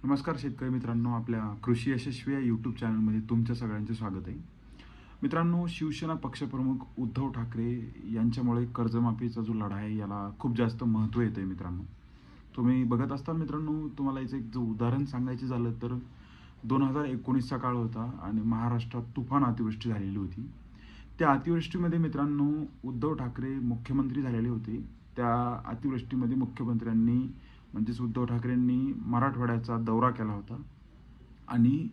नमस्कार शेतकरी मित्रांनो, आपल्या कृषी यशस्वी या यूट्यूब चॅनलमध्ये तुमच्या सगळ्यांचे स्वागत आहे. मित्रांनो, शिवसेना पक्षप्रमुख उद्धव ठाकरे यांच्यामुळे कर्जमाफीचा जो लढा आहे याला खूप जास्त महत्त्व येतं आहे मित्रांनो. तुम्ही बघत असताल मित्रांनो, तुम्हाला याचं एक जो उदाहरण सांगायचं झालं तर 2019चा काळ होता आणि महाराष्ट्रात तुफान अतिवृष्टी झालेली होती. त्या अतिवृष्टीमध्ये मित्रांनो उद्धव ठाकरे मुख्यमंत्री झालेले होते. त्या अतिवृष्टीमध्ये मुख्यमंत्र्यांनी म्हणजेच उद्धव ठाकरेंनी मराठवाड्याचा दौरा केला होता आणि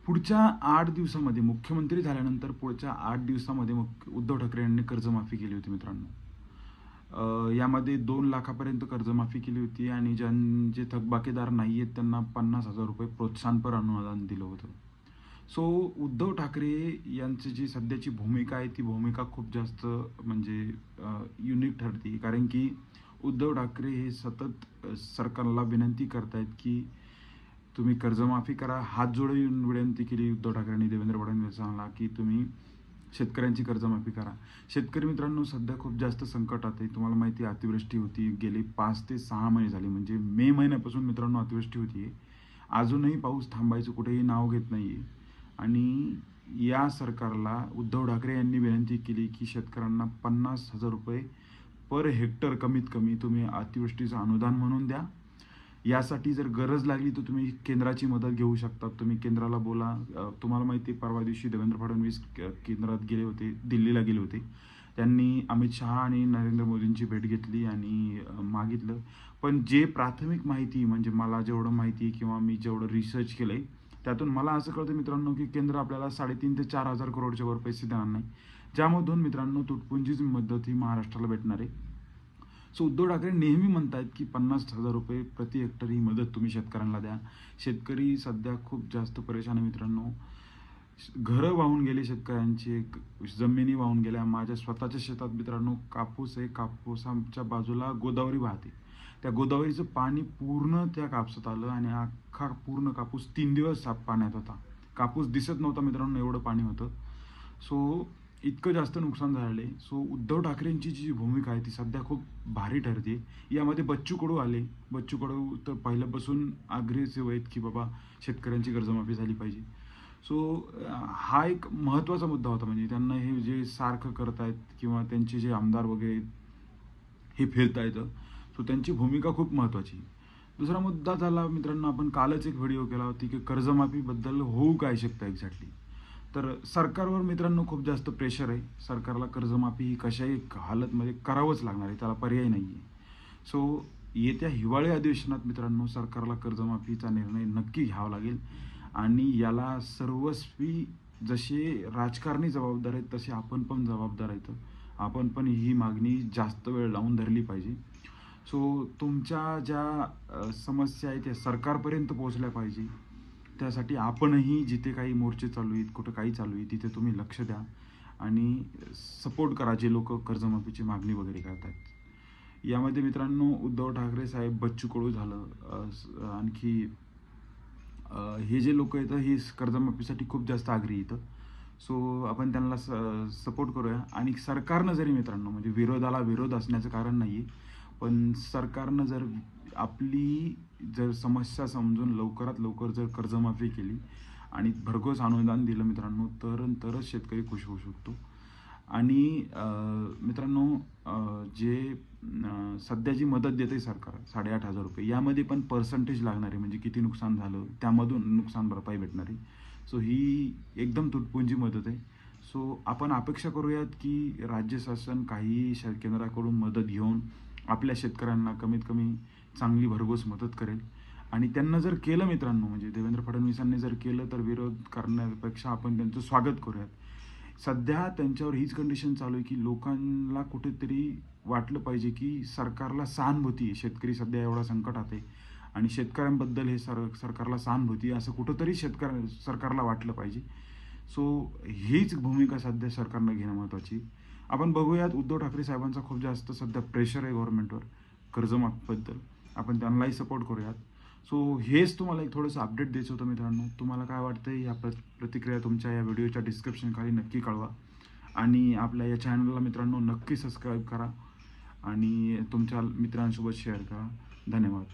पुढच्या 8 दिवसामध्ये मुख्यमंत्री झाल्यानंतर पुढच्या 8 दिवसामध्ये उद्धव ठाकरे यांनी कर्जमाफी केली होती मित्रांनो. यामध्ये 2 लाखापर्यंत कर्जमाफी केली होती आणि ज्यांचे थकबाकीदार नाही आहेत त्यांना 50,000 रुपये प्रोत्साहनपर अनुदान दिलं होतं. सो उद्धव ठाकरे यांची जी सध्याची भूमिका आहे ती भूमिका खूप जास्त म्हणजे युनिक ठरते, कारण की उद्धव ठाकरे हे सतत सरकारला विनंती करतायत की तुम्ही कर्जमाफी करा. हात जोडून विनंती केली उद्धव ठाकरेंनी देवेंद्र फडणवीसांना की तुम्ही शेतकऱ्यांची कर्जमाफी करा. शेतकरी मित्रांनो सध्या खूप जास्त संकटात आहे. तुम्हाला माहिती आहे अतिवृष्टी होती, गेले 5 ते 6 महिने झाले, म्हणजे मे महिन्यापासून मित्रांनो अतिवृष्टी होती. अजूनही पाऊस थांबायचं कुठेही नाव घेत नाही आहे आणि या सरकारला उद्धव ठाकरे यांनी विनंती केली की शेतकऱ्यांना 50,000 रुपये पर हेक्टर कमीत कमी तुम्ही अतिवृष्टीचं अनुदान म्हणून द्या. यासाठी जर गरज लागली तर तुम्ही केंद्राची मदत घेऊ शकता. तुम्ही केंद्राला बोला. तुम्हाला माहिती आहे परवा दिवशी देवेंद्र फडणवीस केंद्रात गेले होते, दिल्लीला गेले होते. त्यांनी अमित शहा आणि नरेंद्र मोदींची भेट घेतली आणि मागितलं. पण जे प्राथमिक माहिती म्हणजे मला जेवढं माहिती किंवा मी जेवढं रिसर्च केलं आहे त्यातून मला असं कळतं मित्रांनो की केंद्र आपल्याला 3.5 ते 4,000 करोडच्या वर पैसे देणार नाही, ज्यामधून मित्रांनो तुटपुंजीच मदत ही महाराष्ट्राला भेटणार आहे. सो उद्धव ठाकरे नेहमी म्हणतात की 50,000 रुपये प्रति हेक्टर ही मदत तुम्ही शेतकऱ्यांना द्या. शेतकरी सध्या खूप जास्त परेशान आहे मित्रांनो. घरं वाहून गेले शेतकऱ्यांचे, जमिनी वाहून गेल्या. माझ्या स्वतःच्या शेतात मित्रांनो कापूस आहे. कापूसाच्या बाजूला गोदावरी वाहते. त्या गोदावरीचं पाणी पूर्ण त्या कापसात आलं आणि अख्खा पूर्ण कापूस 3 दिवस पाण्यात होता. कापूस दिसत नव्हता मित्रांनो, एवढं पाणी होतं. सो इतकं जास्त नुकसान झाले. सो उद्धव ठाकरेंची जी भूमिका आहे ती सध्या खूप भारी ठरते. यामध्ये बच्चू कडू आले. बच्चू कडू तर पहिल्यापासून अग्रेसिव्ह आहेत की बाबा शेतकऱ्यांची कर्जमाफी झाली पाहिजे. सो हा एक महत्त्वाचा मुद्दा होता. म्हणजे त्यांना हे जे सारखं करतायत किंवा त्यांचे जे आमदार वगैरे हे फिरतायत, सो त्यांची भूमिका खूप महत्त्वाची. दुसरा मुद्दा झाला मित्रांनो, आपण कालच एक व्हिडिओ केला होती की कर्जमाफीबद्दल होऊ काय शकतं एक्झॅक्टली. तर सरकारवर मित्रांनो खूप जास्त प्रेशर आहे. सरकारला कर्जमाफी ही कशाही हालतमध्ये करावंच लागणार आहे, त्याला पर्याय नाही आहे. सो येत्या हिवाळी अधिवेशनात मित्रांनो सरकारला कर्जमाफीचा निर्णय नक्की घ्यावा लागेल आणि याला सर्वस्वी जसे राजकारणी जबाबदार आहेत तसे आपण पण जबाबदार आहेत. आपण पण ही मागणी जास्त वेळ लावून धरली पाहिजे. सो तुमच्या ज्या समस्या आहेत त्या सरकारपर्यंत पोहोचल्या पाहिजे. त्यासाठी आपणही जिथे काही मोर्चे चालू आहेत, कुठं काही चालू आहे तिथे तुम्ही लक्ष द्या आणि सपोर्ट करा जे लोक कर्जमाफीची मागणी वगैरे करतात. यामध्ये मित्रांनो उद्धव ठाकरे साहेब, बच्चू कडू झालं, आणखी हे जे लोक आहेत हे कर्जमाफीसाठी खूप जास्त आग्रही आहेत. सो आपण त्यांना सपोर्ट करूया आणि सरकारनं जरी मित्रांनो म्हणजे विरोधाला विरोध असण्याचं कारण नाही आहे, पण सरकारनं जर आपली समस्या समजून लवकरात लवकर जर कर्जमाफी केली आणि भरघोस अनुदान दिलं मित्रांनो तरच शेतकरी खुश होऊ शकतो. आणि मित्रांनो जे सध्या जी मदत देते सरकार 8,500 रुपये, यामध्ये पण पर्सेंटेज लागणार आहे. म्हणजे किती नुकसान झालं त्यामधून नुकसान भरपाई भेटणार आहे. सो ही एकदम तुटपुंजी मदत आहे. सो आपण अपेक्षा करूयात की राज्य शासन काही केंद्राकडून मदत घेऊन आपल्या शेतकऱ्यांना कमीत कमी चांगली भरघोस मदत करेल. आणि त्यांना जर केलं मित्रांनो म्हणजे देवेंद्र फडणवीसांनी जर केलं तर विरोध करण्यापेक्षा आपण त्यांचं स्वागत करूयात. सध्या त्यांच्यावर हीच कंडिशन चालू आहे की लोकांना कुठेतरी वाटलं पाहिजे की सरकारला सहानुभूती आहे. शेतकरी सध्या एवढा संकटात आहे आणि शेतकऱ्यांबद्दल हे सरकारला सहानुभूती असं कुठंतरी सरकारला वाटलं पाहिजे. सो हीच भूमिका सध्या सरकारनं घेणं महत्त्वाची. आपण बघूयात उद्धव ठाकरे साहेबांचा खूप जास्त सध्या प्रेशर आहे गव्हर्नमेंटवर कर्जमाफीबद्दल. आपण त्यांनाही सपोर्ट करूयात. सो हेच तुम्हाला एक थोडंसं अपडेट द्यायचं होतं मित्रांनो. तुम्हाला काय वाटतं या प्रतिक्रिया तुमच्या या व्हिडिओच्या डिस्क्रिप्शनखाली नक्की कळवा आणि आपल्या या चॅनलला मित्रांनो नक्की सबस्क्राईब करा आणि तुमच्या मित्रांसोबत शेअर करा. धन्यवाद.